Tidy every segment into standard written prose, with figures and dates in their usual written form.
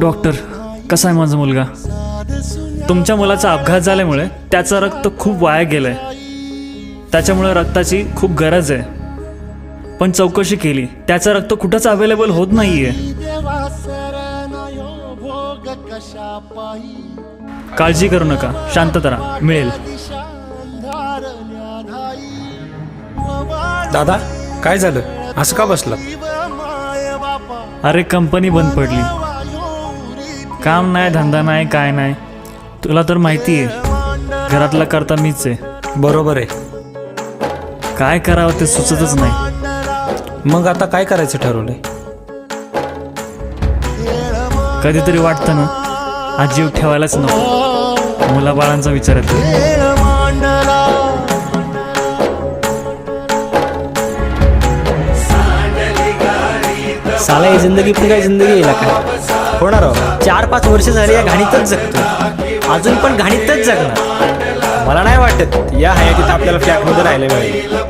Doctor, कसा आहे माझा मुलगा? तुमच्या मुलाचा अपघात झाल्यामुळे त्याचं रक्त खूप वाया गेलंय. त्याच्यामुळे रक्ताची खूप गरज आहे. पण चौकशी केली, त्याचं रक्त कुठंच अवेलेबल होत नाहीये. काळजी करू नका, शांतता राहा, मिळेल. दादा, काय झालं? असं का बसला? अरे, कंपनी बंद पडली. काम नाही, धंदा नाही, काय नाही. तुला तर माहिती आहे, घरातला करता मीच आहे. बरोबर आहे. काय करावं ते सुचतच नाही. मग आता काय करायचं ठरवलंय? कधीतरी वाटतं ना, आज जीव ठेवायलाच नको. मुलाबाळांचा विचार येतो. साला ही जिंदगी पण काय जिंदगी येईल का? होणार हो. 4-5 वर्ष झाली या घाणीतच जगतो. अजून पण घाणीतच जगणार. मला नाही वाटत या हयातीत आपल्याला फ्लॅटमध्ये राहिले पाहिजे.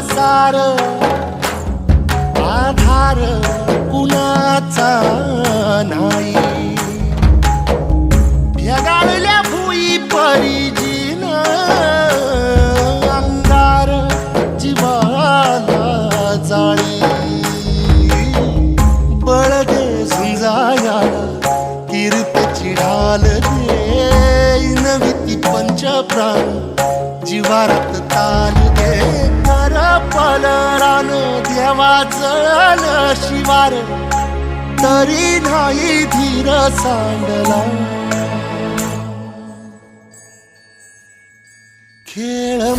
सार आधार कुणाचा नाही. भेगाळल्या भुई परिजीन अंगार जीवाला जाळी. बळगे झुंजाया कीर्तची ढाल दे. नविती पंचप्राण जीवारात ताल दे. पलरान देवाचं शिवार तरी नाही धीर सांडला. खेळ